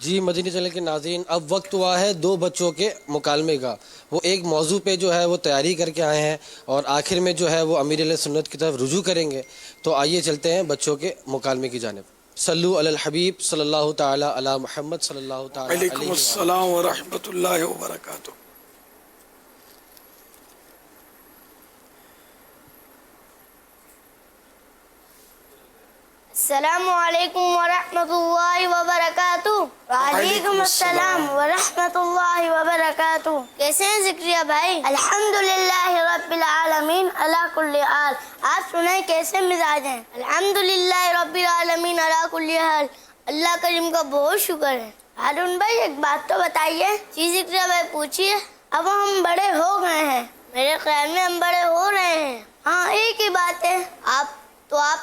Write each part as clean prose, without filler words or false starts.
جی مدنی channel کے ناظرین، اب وقت ہوا ہے دو بچوں کے مکالمے کا۔ وہ ایک موضوع پہ جو ہے وہ تیاری کر کے آئے ہیں اور آخر میں جو ہے وہ امیر علیہ سنت کی طرف رجوع کریں گے۔ تو آئیے چلتے ہیں بچوں کے مکالمے کی جانب۔ صلو علی الحبیب صلی اللہ تعالی علی محمد صلی اللہ تعالی وعلیکم علیہ وآلہ۔ السلام ورحمۃ اللہ وبرکاتہ۔ السلام علیکم ورحمۃ اللہ وبرکاتہ۔ وعلیکم السلام ورحمۃ اللہ وبرکاتہ۔ کیسے ہیں ذکریہ بھائی؟ الحمدللہ رب العالمین علی کل حال۔ آپ سنیں کیسے مزاج ہیں؟ الحمدللہ رب العالمین علی کل حال۔ اللہ کریم کا بہت شکر ہے۔ ہارون بھائی ایک بات تو بتائیے۔ جی ذکریہ بھائی پوچھیے۔ اب ہم بڑے ہو گئے ہیں، میرے خیال میں ہم بڑے ہو رہے ہیں۔ ہاں ایک ہی بات ہے۔ آپ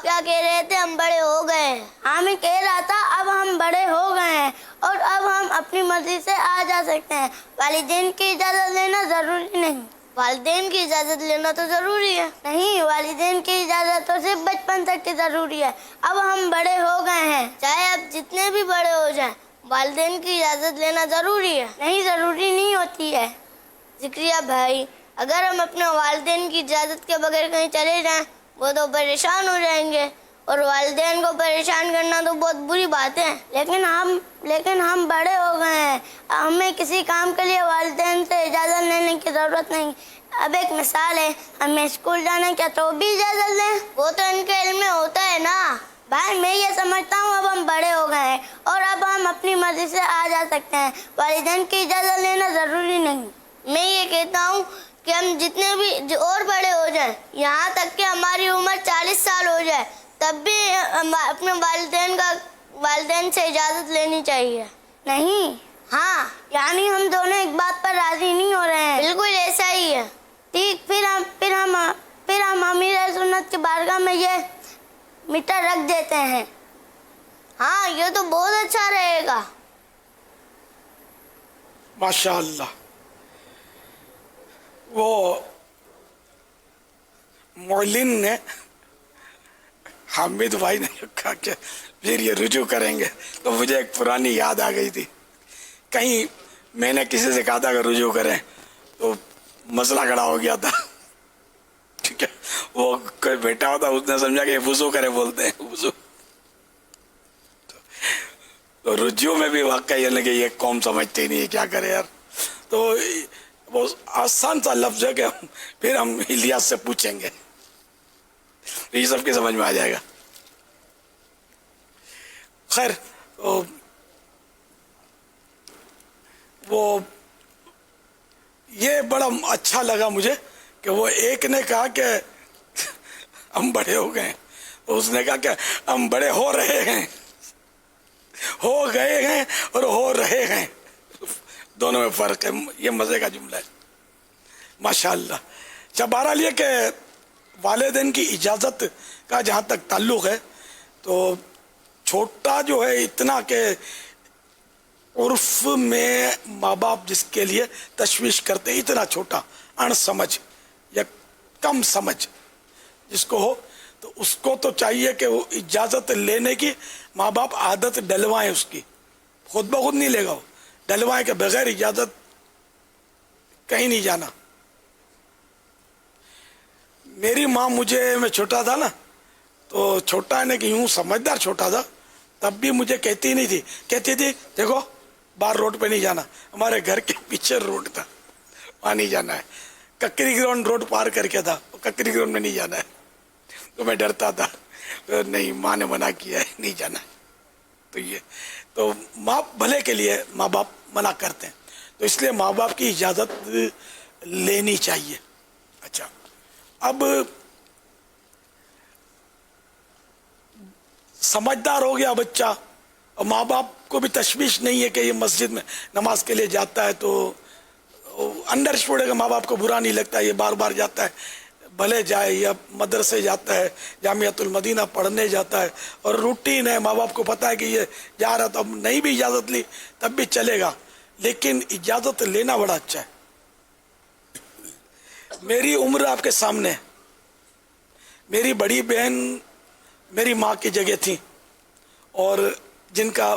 کیا کہہ رہے تھے؟ ہم بڑے ہو گئے ہیں۔ ہاں میں کہہ رہا تھا اب ہم بڑے ہو گئے ہیں اور اب ہم اپنی مرضی سے آ جا سکتے ہیں۔ والدین کی اجازت لینا ضروری نہیں۔ والدین کی اجازت لینا تو ضروری ہے۔ نہیں، والدین کی اجازت تو صرف بچپن تک کی ضروری ہے۔ اب ہم بڑے ہو گئے ہیں، چاہے اب جتنے بھی بڑے ہو جائیں، والدین کی اجازت لینا ضروری ہے؟ نہیں، ضروری نہیں ہوتی ہے ذکریہ بھائی۔ اگر ہم اپنے والدین کی اجازت کے بغیر کہیں چلے جائیں وہ تو پریشان ہو جائیں گے، اور والدین کو پریشان کرنا تو بہت بری بات ہے۔ لیکن ہم بڑے ہو گئے ہیں، ہمیں کسی کام کے لیے والدین سے اجازت لینے کی ضرورت نہیں۔ اب ایک مثال ہے، ہمیں اسکول جانا کیا تو بھی اجازت لیں؟ وہ تو ان کے علم میں ہوتا ہے نا۔ بھائی میں یہ سمجھتا ہوں اب ہم بڑے ہو گئے ہیں اور اب ہم اپنی مرضی سے آ جا سکتے ہیں، والدین کی اجازت لینا ضروری نہیں۔ میں یہ کہتا ہوں کہ ہم جتنے بھی اور بڑے ہو جائیں، یہاں تک کہ ہماری عمر 40 سال ہو جائے، تب بھی اپنے والدین سے اجازت لینی چاہیے۔ نہیں؟ ہاں، یعنی ہم دونوں ایک بات پر راضی نہیں ہو رہے ہیں۔ بالکل ایسا ہی ہے۔ ٹھیک، پھر ہم امیر سنت کی بارگاہ میں یہ میٹر رکھ دیتے ہیں۔ ہاں یہ تو بہت اچھا رہے گا۔ ماشاء اللہ۔ وہ معلن نے حامد بھائی نے کہا کہ پھر یہ رجوع کریں گے، تو مجھے ایک پرانی یاد آ گئی تھی۔ کہیں میں نے کسی سے کہا تھا کہ رجوع کریں تو مسئلہ کھڑا ہو گیا تھا، ٹھیک ہے؟ وہ کوئی بیٹا ہوتا اس نے سمجھا کہ یہ وضو کرے بولتے ہیں، وضو۔ تو رجوع میں بھی واقعی ہے کہ یہ قوم سمجھتے ہی نہیں ہے، کیا کرے یار۔ تو وہ آسان سا لفظ ہے کہ پھر ہم الیاس سے پوچھیں گے، یہ سب کی سمجھ میں آ جائے گا۔ خیر، وہ یہ بڑا اچھا لگا مجھے کہ وہ ایک نے کہا کہ ہم بڑے ہو گئے ہیں، اس نے کہا کہ ہم بڑے ہو رہے ہیں، ہو گئے ہیں اور ہو رہے ہیں، دونوں میں فرق ہے۔ یہ مزے کا جملہ ہے، ماشاءاللہ۔ اچھا، بہرحال یہ کہ والدین کی اجازت کا جہاں تک تعلق ہے تو چھوٹا جو ہے اتنا کہ عرف میں ماں باپ جس کے لیے تشویش کرتے، اتنا چھوٹا ان سمجھ یا کم سمجھ جس کو ہو، تو اس کو تو چاہیے کہ وہ اجازت لینے کی ماں باپ عادت ڈلوائیں، اس کی خود بخود نہیں لے گا، وہ ڈلوائیں کہ بغیر اجازت کہیں نہیں جانا۔ میری ماں میں چھوٹا تھا نا، تو چھوٹا ہے نا کہ یوں سمجھدار چھوٹا تھا، تب بھی مجھے کہتی نہیں تھی، کہتی تھی دیکھو باہر روڈ پہ نہیں جانا، ہمارے گھر کے پیچھے روڈ تھا، وہاں نہیں جانا ہے، ککری گراؤنڈ روڈ پار کر کے تھا، ککری گراؤنڈ میں نہیں جانا ہے۔ تو میں ڈرتا تھا، نہیں ماں نے منع کیا ہے نہیں جانا ہے۔ تو یہ تو ماں بھلے کے لیے ماں باپ منع کرتے ہیں، تو اس لیے ماں باپ کی اجازت لینی چاہیے۔ اچھا، اب سمجھدار ہو گیا بچہ اور ماں باپ کو بھی تشویش نہیں ہے کہ یہ مسجد میں نماز کے لیے جاتا ہے، تو اندر چھوڑے گا، ماں باپ کو برا نہیں لگتا، یہ بار بار جاتا ہے، بھلے جائے، یا مدرسے جاتا ہے، جامعۃ المدینہ پڑھنے جاتا ہے، اور روٹین ہے، ماں باپ کو پتا ہے کہ یہ جا رہا، تو اب نہیں بھی اجازت لی تب بھی چلے گا، لیکن اجازت لینا بڑا اچھا ہے۔ میری عمر آپ کے سامنے ہے، میری بڑی بہن میری ماں کی جگہ تھی، اور جن کا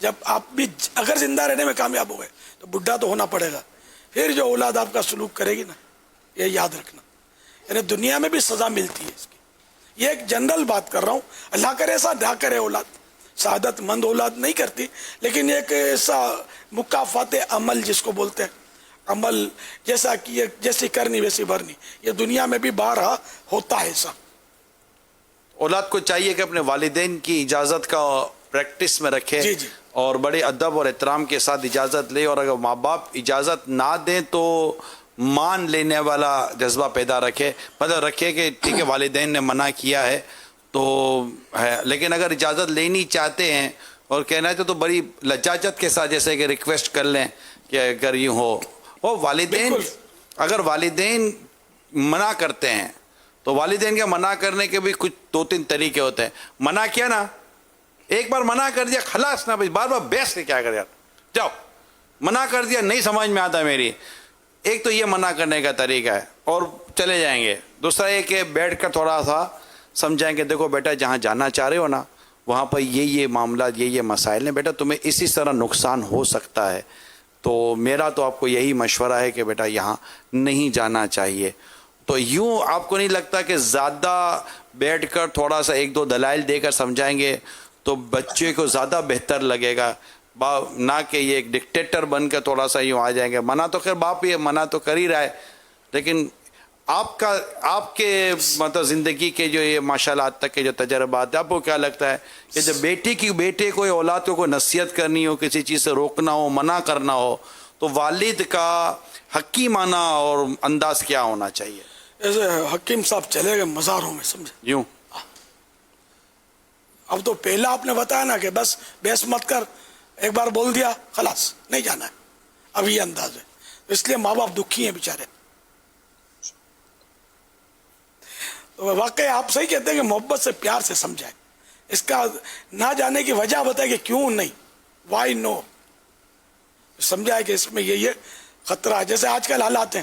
جب آپ بھی اگر زندہ رہنے میں کامیاب ہو گئے تو بڈھا تو ہونا پڑے گا. پھر جو اولاد آپ کا سلوک کرے گی نا, یہ یاد رکھنا, یعنی دنیا میں بھی سزا ملتی ہے اس کی. یہ ایک جنرل بات کر رہا ہوں, اللہ کرے ایسا نہ کرے اولاد, سعادت مند اولاد نہیں کرتی, لیکن ایک ایسا مکافات عمل جس کو بولتے ہیں, عمل جیسا کہ جیسی کرنی ویسی بھرنی, یہ دنیا میں بھی بارہا ہوتا ہے ایسا. اولاد کو چاہیے کہ اپنے والدین کی اجازت کا پریکٹس میں رکھے, جی جی, اور بڑے ادب اور احترام کے ساتھ اجازت لے, اور اگر ماں باپ اجازت نہ دیں تو مان لینے والا جذبہ پیدا رکھے, مطلب رکھے کہ ٹھیک ہے والدین نے منع کیا ہے تو ہے, لیکن اگر اجازت لینی چاہتے ہیں اور کہنا ہے تو بڑی لجاجت کے ساتھ جیسے کہ ریکویسٹ کر لیں کہ اگر یوں ہو. وہ والدین اگر والدین منع کرتے ہیں تو والدین کے منع کرنے کے بھی کچھ 2-3 طریقے ہوتے ہیں. منع کیا نا, ایک بار منع کر دیا خلاص نا بھائی, بار بار بحث سے کیا کر یار, جاؤ منع کر دیا نہیں سمجھ میں آتا میری, ایک تو یہ منع کرنے کا طریقہ ہے اور چلے جائیں گے. دوسرا ایک ہے بیٹھ کر تھوڑا سا سمجھائیں کہ دیکھو بیٹا جہاں جانا چاہ رہے ہو نا وہاں پر یہ معاملات یہ مسائل ہیں, بیٹا تمہیں اسی طرح نقصان ہو سکتا ہے, تو میرا تو آپ کو یہی مشورہ ہے کہ بیٹا یہاں نہیں جانا چاہیے. تو یوں آپ کو نہیں لگتا کہ زیادہ بیٹھ کر تھوڑا سا 1-2 دلائل دے کر سمجھائیں گے تو بچے کو زیادہ بہتر لگے گا, نہ کہ یہ ایک ڈکٹیٹر بن کر تھوڑا سا یوں آ جائیں گے. منع تو خیر باپ یہ منع تو کر ہی رہا ہے, لیکن آپ کے مطلب زندگی کے جو یہ ماشاءاللہ آج تک کے جو تجربات ہیں, آپ کو کیا لگتا ہے کہ جب بیٹے کو اولاد کو نصیحت کرنی ہو, کسی چیز سے روکنا ہو, منع کرنا ہو, تو والد کا حکیمانہ اور انداز کیا ہونا چاہیے؟ ایسے حکیم صاحب چلے گئے مزاروں میں, سمجھے یوں. اب تو پہلا آپ نے بتایا نا کہ بس بحث مت کر, ایک بار بول دیا خلاص نہیں جانا ہے, اب یہ انداز ہے. اس لیے ماں باپ دکھی ہیں بیچارے. تو واقعی آپ صحیح کہتے ہیں کہ محبت سے پیار سے سمجھائیں, اس کا نہ جانے کی وجہ بتائے کہ کیوں نہیں, وائی نو, سمجھائے کہ اس میں یہ خطرہ ہے. جیسے آج کل حالات ہیں,